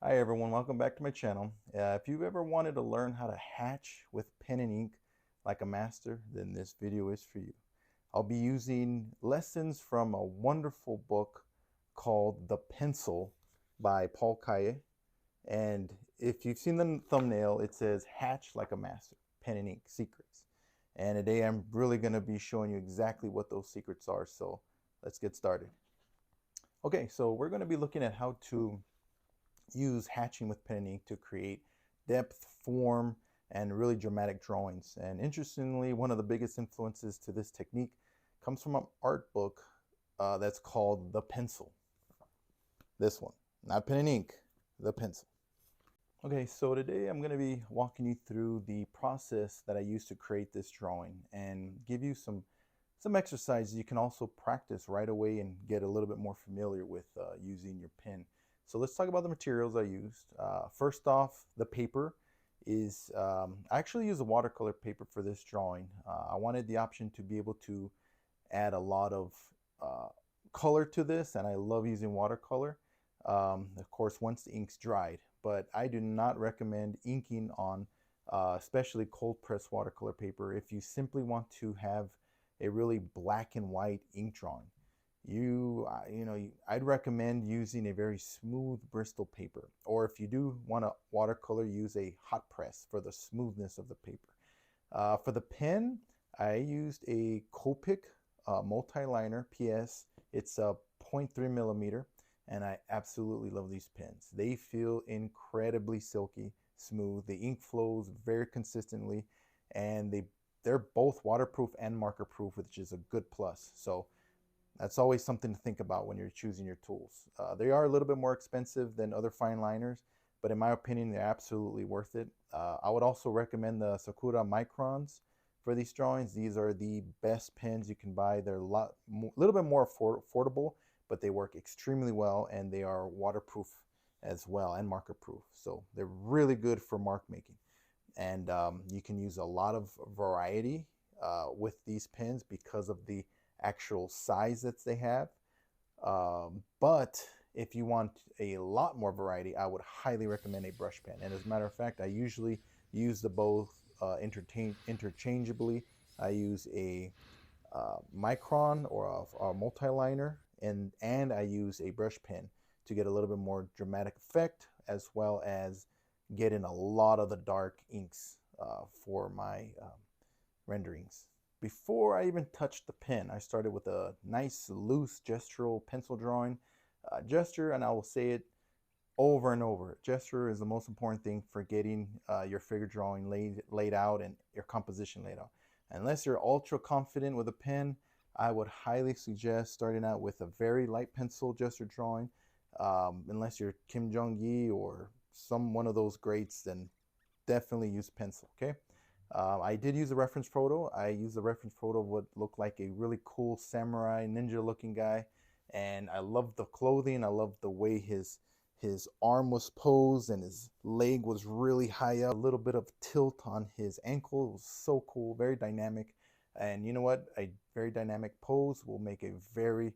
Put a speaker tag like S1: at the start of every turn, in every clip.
S1: Hi everyone, welcome back to my channel. If you've ever wanted to learn how to hatch with pen and ink like a master, then this video is for you. I'll be using lessons from a wonderful book called The Pencil by Paul Calle. And if you've seen the thumbnail, it says Hatch Like a Master, Pen and Ink Secrets. And today I'm really going to be showing you exactly what those secrets are. So let's get started. Okay, so we're going to be looking at how to use hatching with pen and ink to create depth, form, and really dramatic drawings. And interestingly, one of the biggest influences to this technique comes from an art book that's called The Pencil. This one, not pen and ink, The Pencil. Okay, so today I'm going to be walking you through the process that I used to create this drawing and give you some exercises you can also practice right away and get a little bit more familiar with using your pen. So let's talk about the materials I used. First off, the paper is, I actually use a watercolor paper for this drawing. I wanted the option to be able to add a lot of color to this, and I love using watercolor. Of course, once the ink's dried, but I do not recommend inking on especially cold press watercolor paper if you simply want to have a really black and white ink drawing. I'd recommend using a very smooth Bristol paper, or if you do want to watercolor, use a hot press for the smoothness of the paper. For the pen, I used a Copic Multiliner PS. It's a 0.3 millimeter, and I absolutely love these pens. They feel incredibly silky, smooth. The ink flows very consistently, and they're both waterproof and marker proof, which is a good plus. So that's always something to think about when you're choosing your tools. They are a little bit more expensive than other fine liners, but in my opinion, they're absolutely worth it. I would also recommend the Sakura Microns for these drawings. These are the best pens you can buy. They're a little bit more affordable, but they work extremely well, and they are waterproof as well and marker proof. So they're really good for mark making. And you can use a lot of variety with these pens because of the actual size that they have. But if you want a lot more variety, I would highly recommend a brush pen. And as a matter of fact, I usually use the both interchangeably. I use a micron or a multiliner, and I use a brush pen to get a little bit more dramatic effect, as well as get in a lot of the dark inks for my renderings. Before I even touched the pen, I started with a nice loose gestural pencil drawing. Gesture, and I will say it over and over, gesture is the most important thing for getting your figure drawing laid out and your composition laid out. Unless you're ultra confident with a pen, I would highly suggest starting out with a very light pencil gesture drawing. Unless you're Kim Jong-gi or one of those greats, then definitely use pencil, okay? I did use a reference photo. I used a reference photo of what looked like a really cool samurai ninja looking guy. And I loved the clothing. I loved the way his arm was posed and his leg was really high up. A little bit of tilt on his ankle. It was so cool, very dynamic. And you know what? A very dynamic pose will make a very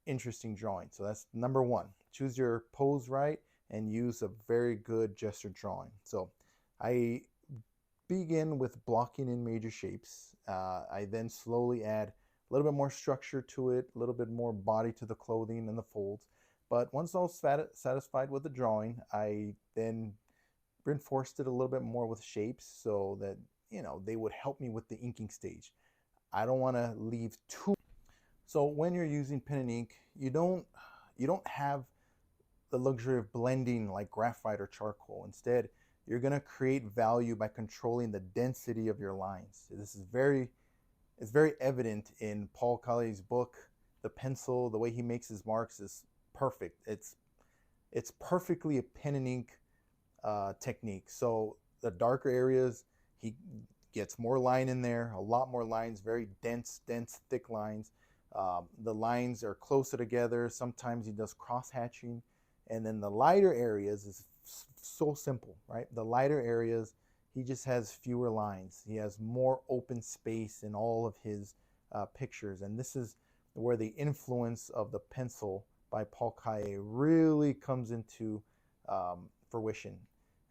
S1: interesting drawing. So that's number one. Choose your pose right and use a very good gesture drawing. So I begin with blocking in major shapes. I then slowly add a little bit more structure to it, a little bit more body to the clothing and the folds. But once I was satisfied with the drawing, I then reinforced it a little bit more with shapes so that, they would help me with the inking stage. I don't want to leave too. So when you're using pen and ink, you don't have the luxury of blending like graphite or charcoal. Instead, you're going to create value by controlling the density of your lines. It's very evident in Paul Calle's book. The pencil, the way he makes his marks is perfect. It's perfectly a pen and ink technique. So the darker areas, he gets more line in there, a lot more lines, very dense, thick lines. The lines are closer together. Sometimes he does cross hatching. And then the lighter areas is so simple, right? The lighter areas, he just has fewer lines. He has more open space in all of his pictures. And this is where the influence of the pencil by Paul Calle really comes into fruition.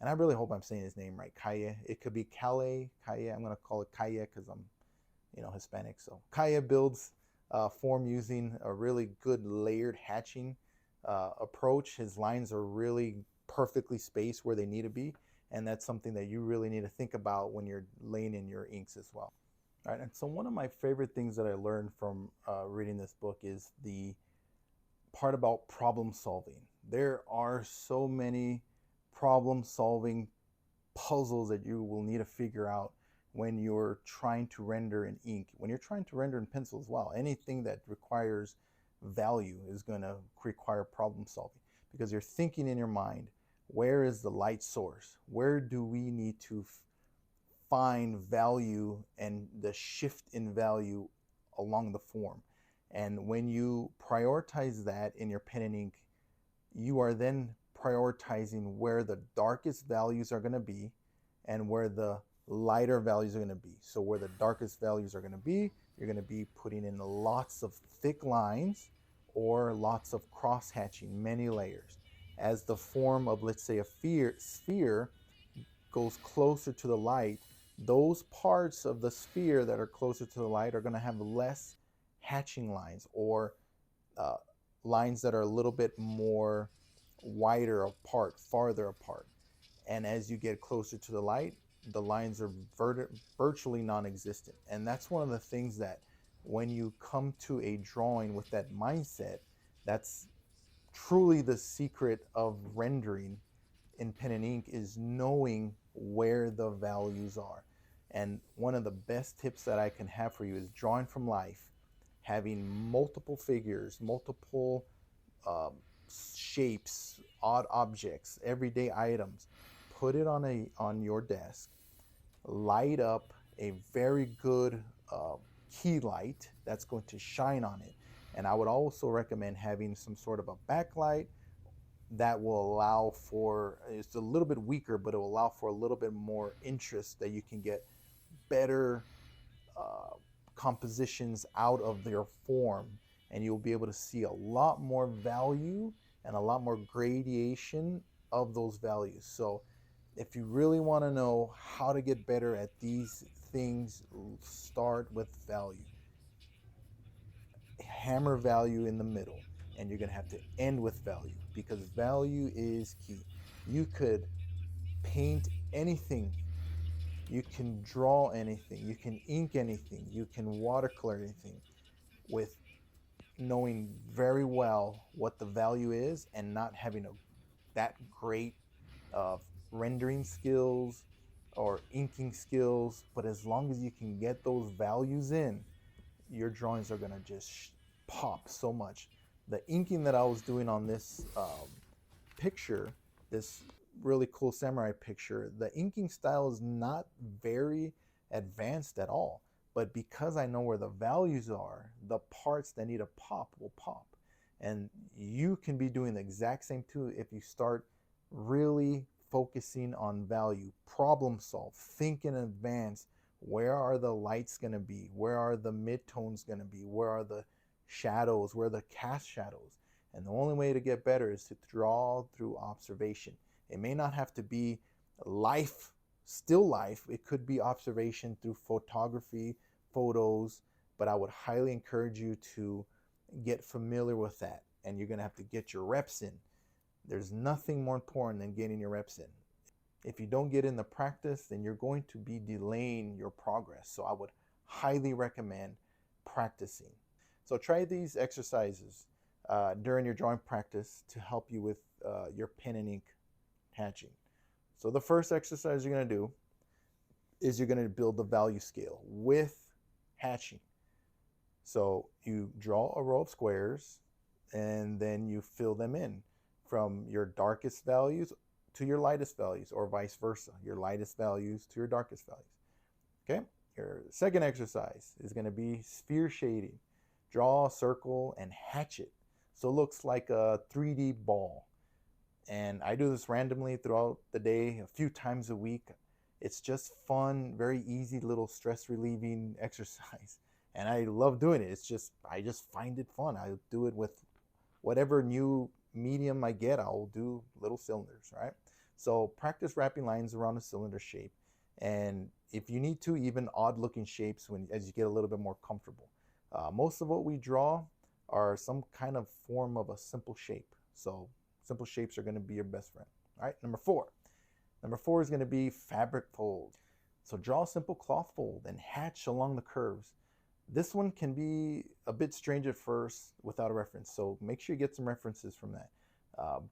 S1: And I really hope I'm saying his name right, Calle. It could be Calle. I'm going to call it Calle because I'm, Hispanic. So Calle builds form using a really good layered hatching approach. His lines are really perfectly spaced where they need to be, and that's something that you really need to think about when you're laying in your inks as well. All right, and so one of my favorite things that I learned from reading this book is the part about problem solving. There are so many problem solving puzzles that you will need to figure out when you're trying to render in ink, when you're trying to render in pencil as well. Anything that requires value is going to require problem solving, because you're thinking in your mind, where is the light source? Where do we need to find value and the shift in value along the form? And when you prioritize that in your pen and ink, you are then prioritizing where the darkest values are going to be and where the lighter values are going to be. So where the darkest values are going to be, you're going to be putting in lots of thick lines or lots of cross hatching, many layers. As the form of, let's say, a sphere goes closer to the light, those parts of the sphere that are closer to the light are going to have less hatching lines, or lines that are a little bit more wider apart, farther apart. And as you get closer to the light, the lines are virtually non-existent. And that's one of the things that when you come to a drawing with that mindset, that's truly the secret of rendering in pen and ink, is knowing where the values are. And one of the best tips that I can have for you is drawing from life, having multiple figures, multiple shapes, odd objects, everyday items. Put it on your desk. Light up a very good key light that's going to shine on it. And I would also recommend having some sort of a backlight that will allow for, it's a little bit weaker, but it will allow for a little bit more interest, that you can get better compositions out of their form, and you'll be able to see a lot more value and a lot more gradation of those values. So if you really want to know how to get better at these things, start with value. Hammer value in the middle, and you're going to have to end with value, because value is key. You could paint anything, you can draw anything, you can ink anything, you can watercolor anything, with knowing very well what the value is and not having that great rendering skills or inking skills. But as long as you can get those values in, your drawings are going to just pop so much. The inking that I was doing on this picture, this really cool samurai picture, the inking style is not very advanced at all. But because I know where the values are, the parts that need to pop will pop. And you can be doing the exact same too if you start really focusing on value. Problem solve, think in advance. Where are the lights going to be? Where are the midtones going to be? Where are the shadows? Where are the cast shadows? And the only way to get better is to draw through observation. It may not have to be life, still life. It could be observation through photography, photos, but I would highly encourage you to get familiar with that. And you're going to have to get your reps in. There's nothing more important than getting your reps in. If you don't get in the practice, then you're going to be delaying your progress. So I would highly recommend practicing. So try these exercises during your drawing practice to help you with your pen and ink hatching. So the first exercise you're going to do is you're going to build the value scale with hatching. So you draw a row of squares, and then you fill them in from your darkest values to your lightest values, or vice versa, your lightest values to your darkest values. Okay, your second exercise is going to be sphere shading. Draw a circle and hatch it so it looks like a 3D ball. And I do this randomly throughout the day, a few times a week. It's just fun, very easy little stress relieving exercise. And I love doing it. I just find it fun. I do it with whatever new medium I get, I'll do little cylinders, right? So practice wrapping lines around a cylinder shape, and if you need to, even odd looking shapes as you get a little bit more comfortable. Most of what we draw are some kind of form of a simple shape. So simple shapes are going to be your best friend. All right, number four. Number four is going to be fabric fold. So draw a simple cloth fold and hatch along the curves. This one can be a bit strange at first without a reference, so make sure you get some references from that.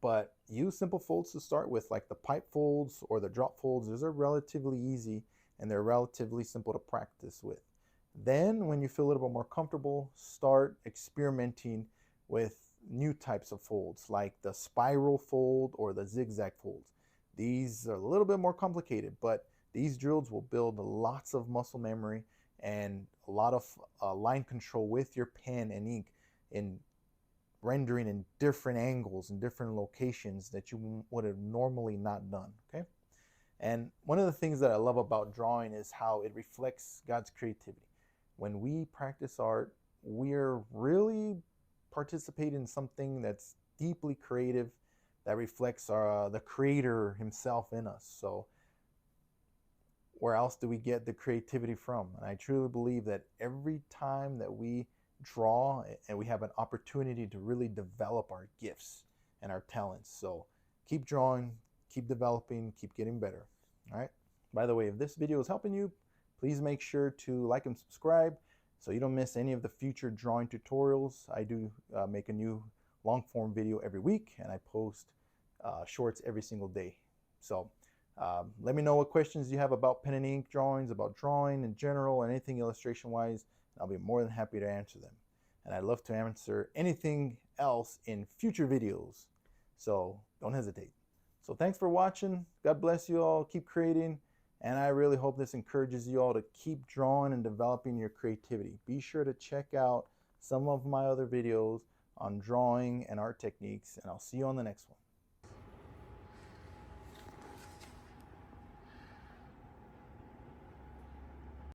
S1: But use simple folds to start with, like the pipe folds or the drop folds. Those are relatively easy and they're relatively simple to practice with. Then when you feel a little bit more comfortable, start experimenting with new types of folds like the spiral fold or the zigzag folds. These are a little bit more complicated, but these drills will build lots of muscle memory and a lot of line control with your pen and ink in rendering in different angles and different locations that you would have normally not done, okay? And one of the things that I love about drawing is how it reflects God's creativity. When we practice art, we're really participating in something that's deeply creative, that reflects the creator himself in us. So where else do we get the creativity from? And I truly believe that every time that we draw and we have an opportunity to really develop our gifts and our talents. So keep drawing, keep developing, keep getting better. All right. By the way, if this video is helping you, please make sure to like and subscribe so you don't miss any of the future drawing tutorials. I do make a new long form video every week, and I post shorts every single day. So let me know what questions you have about pen and ink drawings, about drawing in general, and anything illustration wise. I'll be more than happy to answer them. And I'd love to answer anything else in future videos. So don't hesitate. So thanks for watching. God bless you all. Keep creating. And I really hope this encourages you all to keep drawing and developing your creativity. Be sure to check out some of my other videos on drawing and art techniques. And I'll see you on the next one.